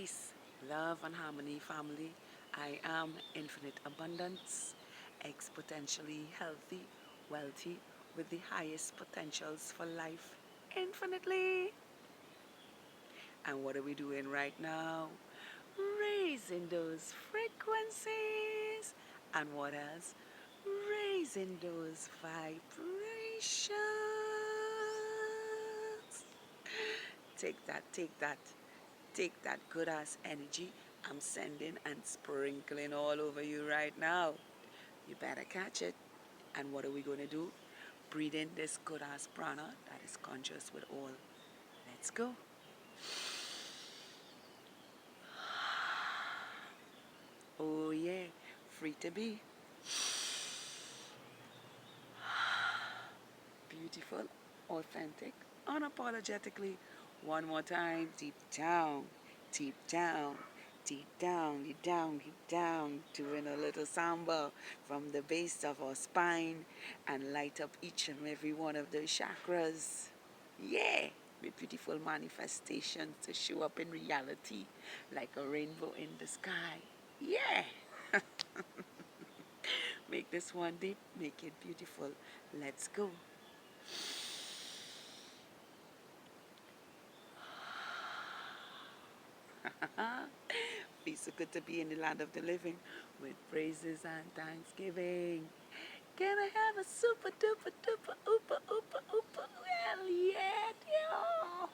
peace, love, and harmony, family. I am infinite abundance, exponentially healthy, wealthy, with the highest potentials for life infinitely. And what are we doing right now? Raising those frequencies. And what else? Raising those vibrations. Take that, take that. Take that good ass energy I'm sending and sprinkling all over you right now. You better catch it. And what are we going to do? Breathe in this good ass prana that is conscious with all. Let's go. Oh, yeah. Free to be. Beautiful, authentic, unapologetically. One more time. Deep down, deep down, deep down, deep down, deep down. Doing a little samba from the base of our spine and light up each and every one of those chakras. Yeah. With beautiful manifestations to show up in reality like a rainbow in the sky. Yeah. Make this one deep, make it beautiful. Let's go. Feels so good to be in the land of the living with praises and thanksgiving. Can I have a super duper duper ooper ooper ooper? Hell yeah, yo.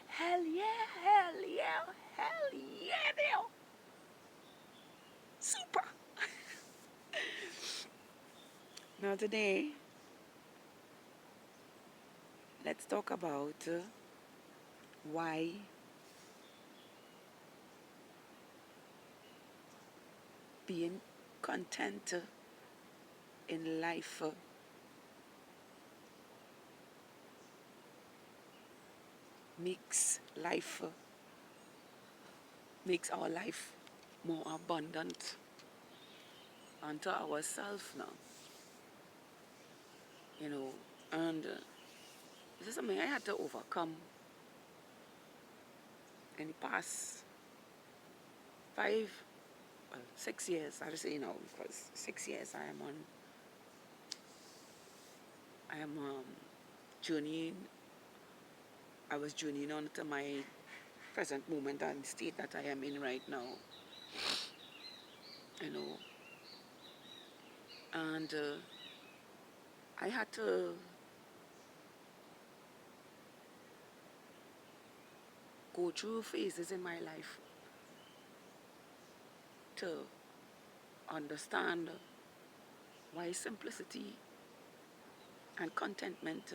Hell yeah, hell yeah, hell yeah, yo. Super. Now today, let's talk about why being content in life makes life makes our life more abundant unto ourselves now. You know, and this is something I had to overcome in the past 6 years. I just say now because 6 years I am journeying. I was journeying on to my present moment and state that I am in right now. You know, and I had to go through phases in my life to understand why simplicity and contentment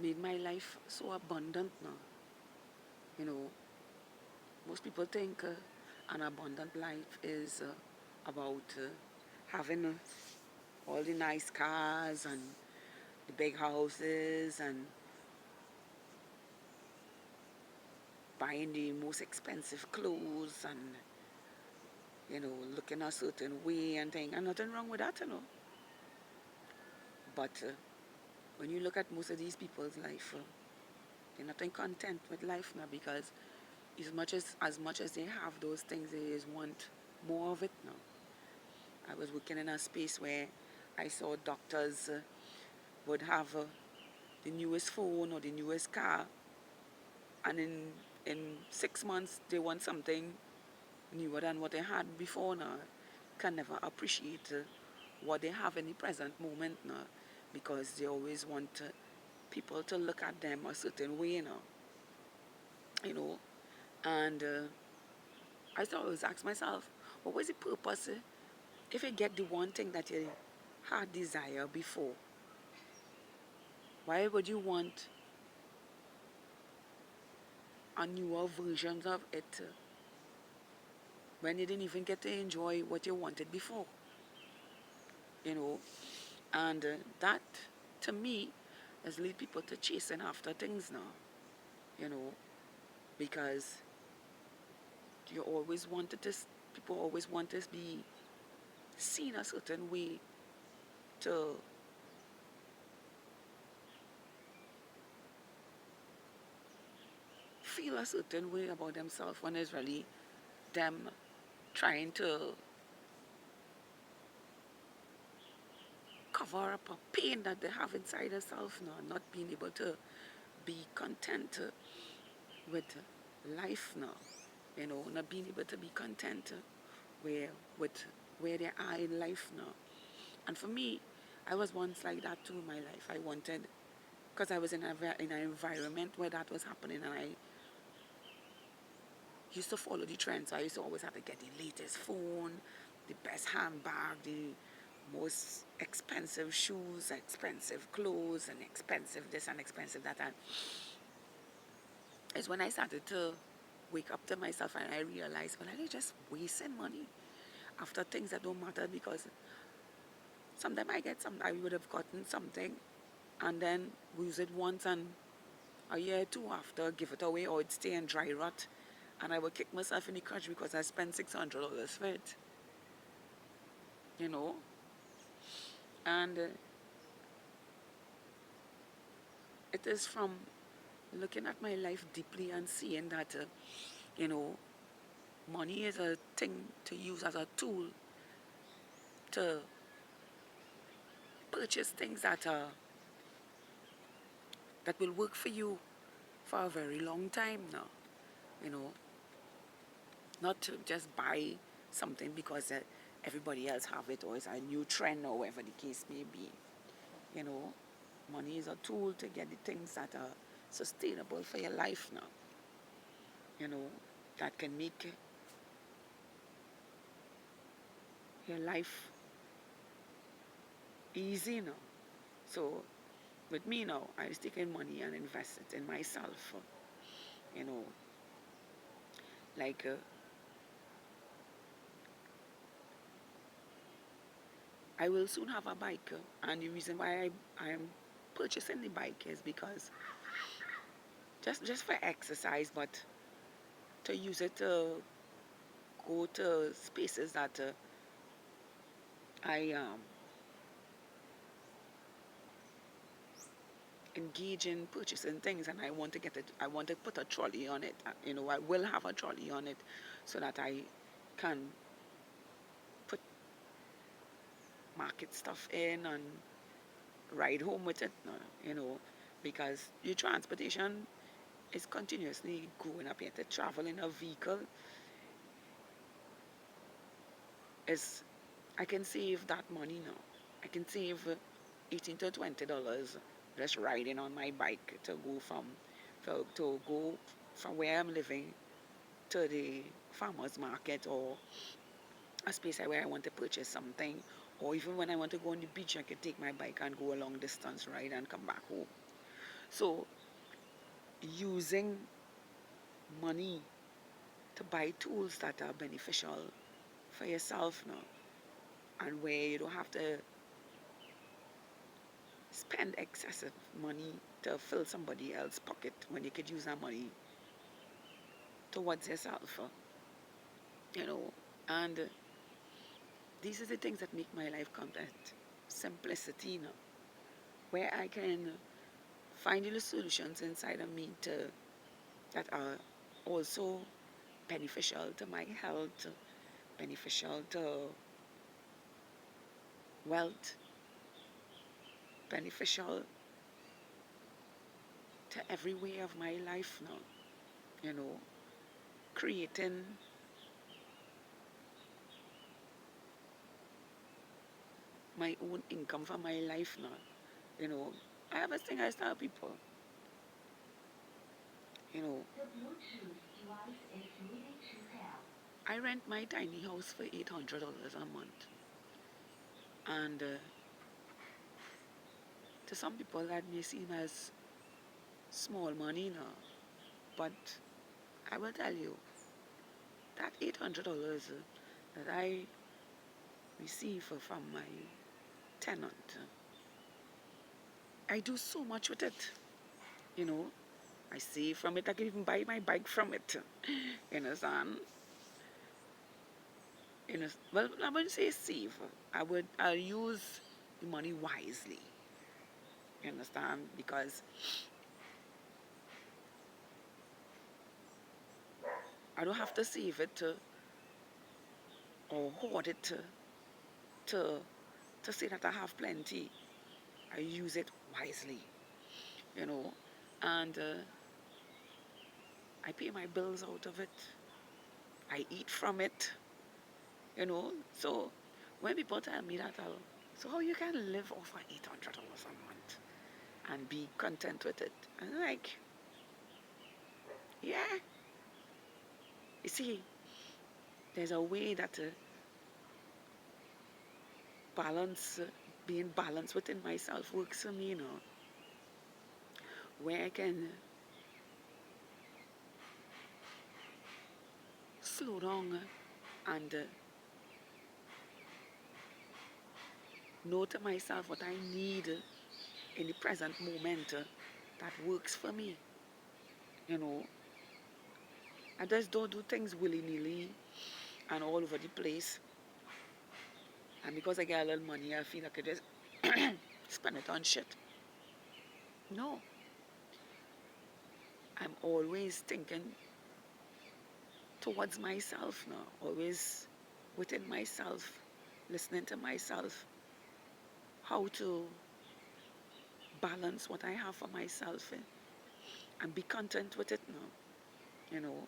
made my life so abundant now. You know, most people think an abundant life is about having all the nice cars and the big houses and buying the most expensive clothes and, you know, looking a certain way and thing. And nothing wrong with that, you know. But when you look at most of these people's life, they're not content with life now because as much as they have those things, they just want more of it now. I was working in a space where I saw doctors would have the newest phone or the newest car, and in 6 months they want something newer than what they had before now. Can never appreciate what they have in the present moment now because they always want people to look at them a certain way now. You know, and I used to always ask myself, what was the purpose if you get the one thing that you had desire before? Why would you want a newer version of it when you didn't even get to enjoy what you wanted before? You know, and that to me has lead people to chasing after things now. You know, because you always wanted this. People always want to be seen a certain way to feel a certain way about themselves when it's really them trying to cover up a pain that they have inside themselves now, not being able to be content with life now, not being able to be content where with where they are in life now. And for me, I was once like that too in my life. I wanted, because I was in an environment where that was happening, and I used to follow the trends. So I used to always have to get the latest phone, the best handbag, the most expensive shoes, expensive clothes, and expensive this and expensive that. And it's when I started to wake up to myself and I realized, well, I just wasting money after things that don't matter, because sometimes I get some, I would have gotten something and then use it once, and a year or two after give it away, or it stay in dry rot, and I would kick myself in the crotch because I spent $600 for it, you know. And it is from looking at my life deeply and seeing that, you know, money is a thing to use as a tool to purchase things that will work for you for a very long time now, you know, not to just buy something because everybody else have it, or it's a new trend, or whatever the case may be, you know. Money is a tool to get the things that are sustainable for your life now, you know, that can make your life easy now. So with me now, I just take in money and invest it in myself, you know, like I will soon have a bike, and the reason why I am purchasing the bike is because just for exercise, but to use it to go to spaces that I engage in purchasing things, and I want to get it. I want to put a trolley on it. You know, I will have a trolley on it so that I can put market stuff in and ride home with it. You know, because your transportation is continuously going up here. To travel in a vehicle is, I can save that money now. I can save $18 to $20 just riding on my bike to go from where I'm living to the farmer's market, or a space where I want to purchase something, or even when I want to go on the beach, I can take my bike and go a long distance ride and come back home. So using money to buy tools that are beneficial for yourself now, and where you don't have to spend excessive money to fill somebody else's pocket when you could use that money towards yourself, you know. And these are the things that make my life content. Simplicity, you know, where I can find the solutions inside of me that are also beneficial to my health, beneficial to wealth, beneficial to every way of my life now, you know, creating my own income for my life now, you know. I have a thing I tell people, you know, I rent my tiny house for $800 a month. And to some people that may seem as small money now, but I will tell you that $800 that I receive from my tenant, I do so much with it, you know. I save from it. I can even buy my bike from it. You understand? Well, I wouldn't say save. I'll use the money wisely. You understand? Because I don't have to save it or hoard it to, to say that I have plenty. I use it wisely, you know, and I pay my bills out of it. I eat from it, you know. So when people tell me that, so how you can live off of $800 a month and be content with it? I'm like, yeah. You see, there's a way that balance, being balanced within myself works for me, you know, where I can slow down and know to myself what I need in the present moment that works for me, you know. I just don't do things willy-nilly and all over the place. And because I get a little money, I feel like I just spend it on shit. No, I'm always thinking towards myself now, always within myself, listening to myself, how to balance what I have for myself and be content with it now. You know,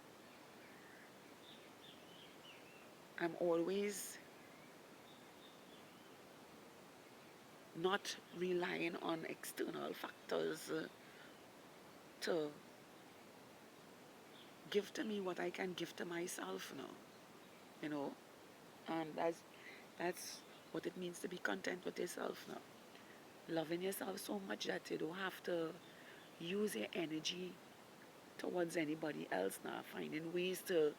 I'm always not relying on external factors to give to me what I can give to myself now. You know, and that's what it means to be content with yourself now. Loving yourself so much that you don't have to use your energy towards anybody else now. Finding ways to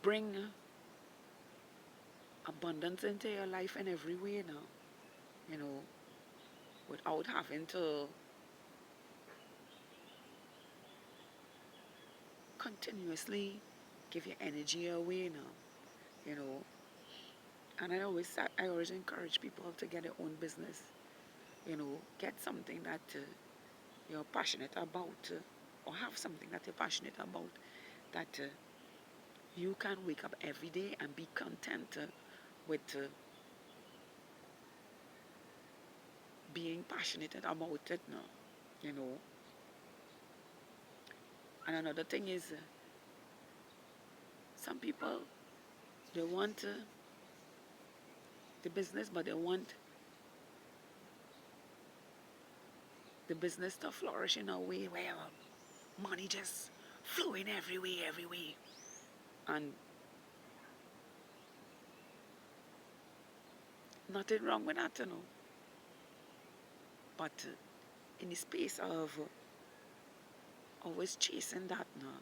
bring abundance into your life in every way now. You know, without having to continuously give your energy away now. You know, and I always encourage people to get their own business. You know, get something that you're passionate about, or have something that you're passionate about, that you can wake up every day and be content with being passionate about it now. You know, and another thing is, some people, they want the business, but they want the business to flourish in a way where money just flowing every way, every way. And nothing wrong with that, you know. But in the space of always chasing that now,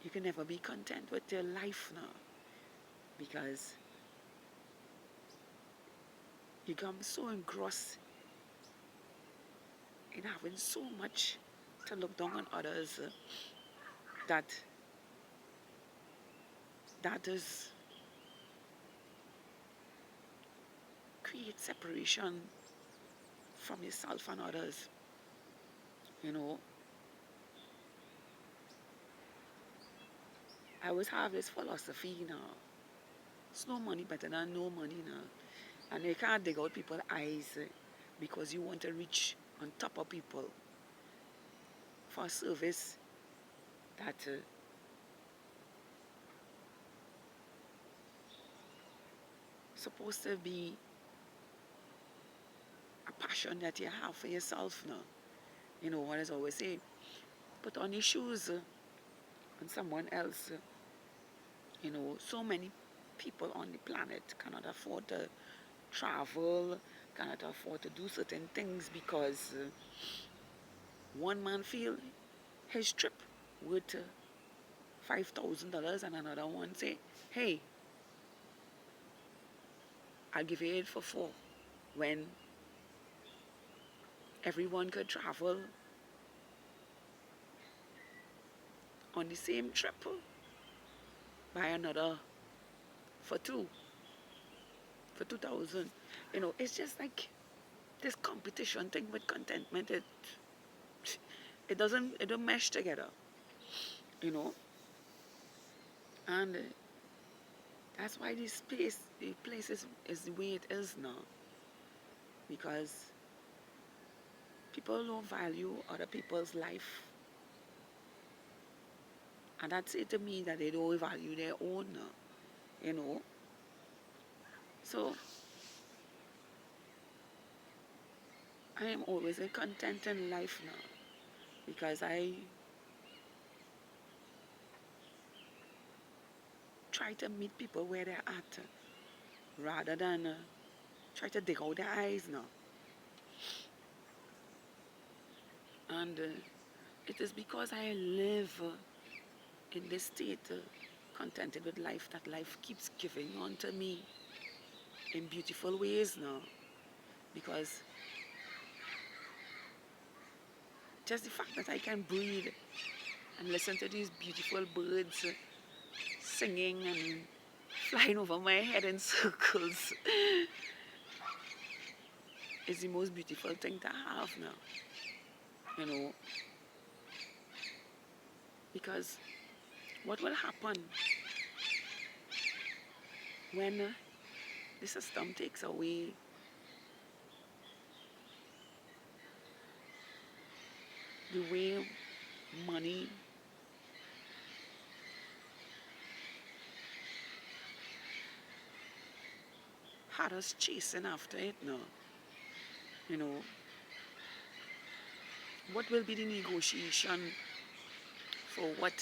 you can never be content with your life now, because you become so engrossed in having so much to look down on others that that is create separation from yourself and others. You know, I always have this philosophy now. It's no money better than no money now. And you can't dig out people's eyes because you want to reach on top of people for a service that supposed to be a passion that you have for yourself now. You know what I always say? Put on your shoes on someone else. You know, so many people on the planet cannot afford to travel, cannot afford to do certain things because one man feel his trip worth $5,000 and another one say, hey, I'll give you it for four. When everyone could travel on the same trip by another for two, for 2,000. You know, it's just like this competition thing with contentment. it don't mesh together, you know. And that's why the place is the way it is now, because people don't value other people's life, and that's it to me that they don't value their own now, you know. So I am always content in life now because I try to meet people where they're at rather than try to dig out their eyes now. And it is because I live in this state, contented with life, that life keeps giving on to me in beautiful ways now. Because just the fact that I can breathe and listen to these beautiful birds singing and flying over my head in circles is the most beautiful thing to have now, you know. Because what will happen when the system takes away the way money had us chasing after it now, you know? What will be the negotiation for what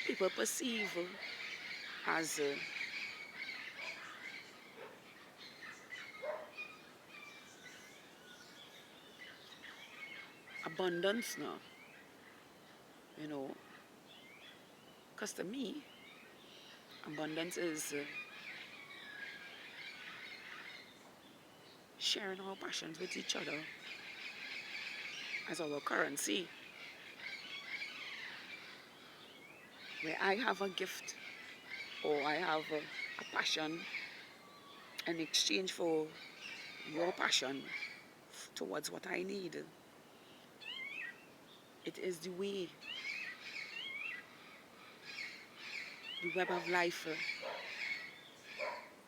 people perceive as abundance now, you know? Because to me, abundance is sharing our passions with each other as our currency. Where I have a gift or I have a passion in exchange for your passion towards what I need. It is the way the web of life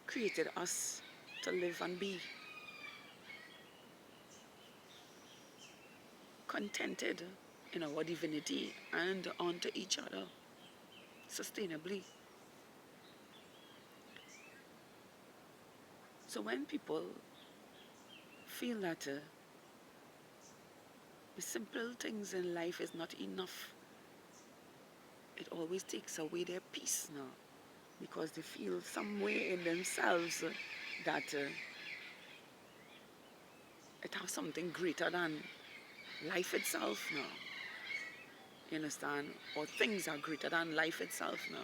created us to live and be contented in our divinity and unto each other sustainably. So when people feel that the simple things in life is not enough, it always takes away their peace now, because they feel some way in themselves that it has something greater than life itself now. You understand? Or things are greater than life itself now.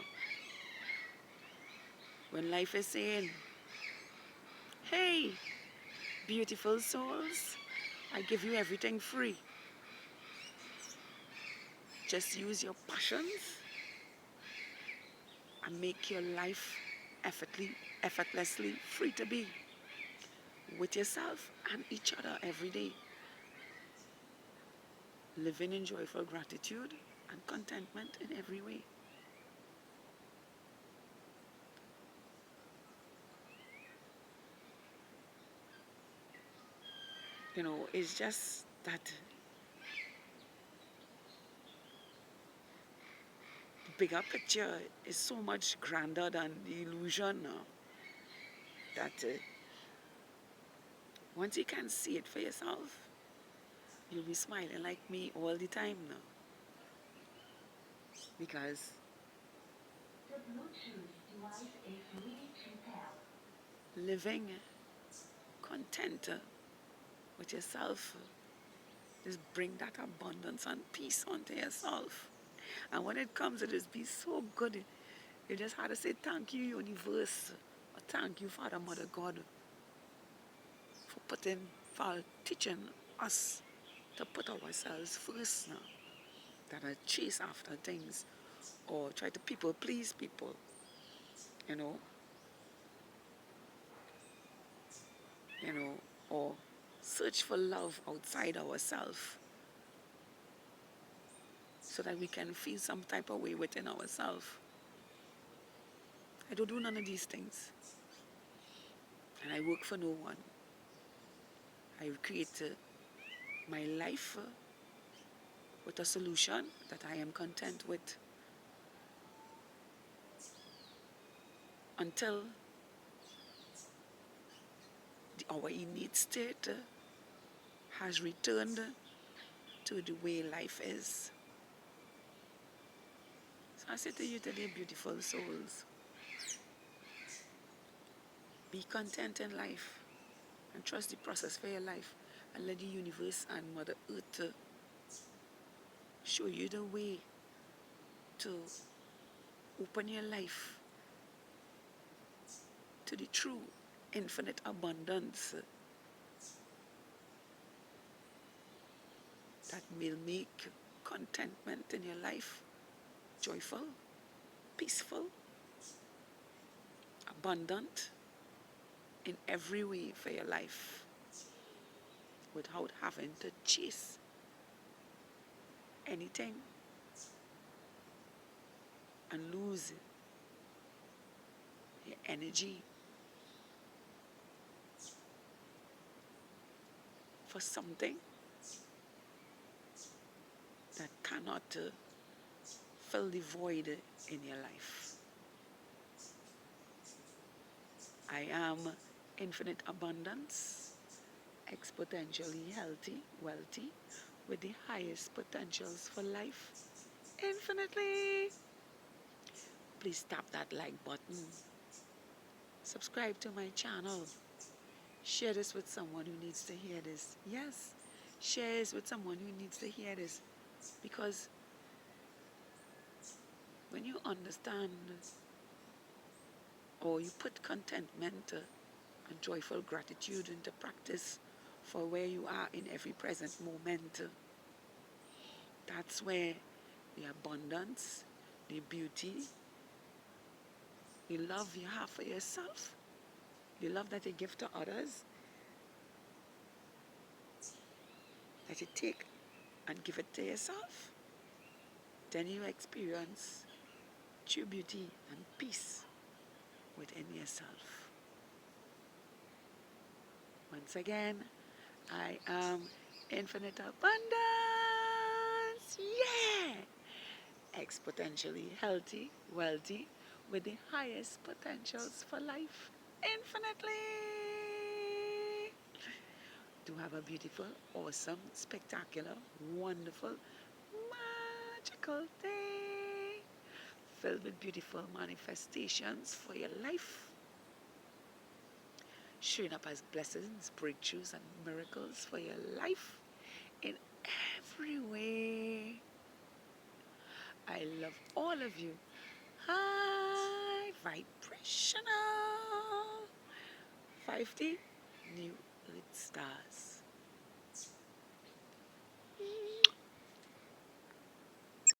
When life is saying, hey, beautiful souls, I give you everything free. Just use your passions and make your life effortlessly free to be with yourself and each other every day. Living in joyful gratitude and contentment in every way. You know, it's just that the bigger picture is so much grander than the illusion now. That once you can see it for yourself, you'll be smiling like me all the time now. Because the Bluetooth device is ready to pair. living content with yourself just bring that abundance and peace onto yourself. And when it comes, it just be so good. You just had to say thank you, universe, or thank you, Father, Mother, God, for teaching us to put ourselves first now, that I chase after things or try to people please people, you know, you know, or search for love outside ourselves. so that we can feel some type of way within ourselves. I don't do none of these things. And I work for no one. I create my life with a solution that I am content with until our innate state has returned to the way life is. So I say to you today, beautiful souls, be content in life and trust the process for your life, and let the universe and Mother Earth show you the way to open your life to the true infinite abundance that will make contentment in your life joyful, peaceful, abundant in every way for your life, without having to chase anything and lose your energy for something that cannot fill the void in your life. I am infinite abundance, exponentially healthy, wealthy, with the highest potentials for life infinitely. Please tap that like button. Subscribe to my channel. Share this with someone who needs to hear this. Yes, share this with someone who needs to hear this. Because when you understand, or you put contentment and joyful gratitude into practice for where you are in every present moment, that's where the abundance, the beauty, the love you have for yourself, the love that you give to others, that you take and give it to yourself, then you experience true beauty and peace within yourself. Once again, I am infinite abundance. Yeah! Exponentially healthy, wealthy, with the highest potentials for life infinitely. Do have a beautiful, awesome, spectacular, wonderful, magical day filled with beautiful manifestations for your life, showing up as blessings, breakthroughs, and miracles for your life in every way. I love all of you. High vibrational 5D new earth stars.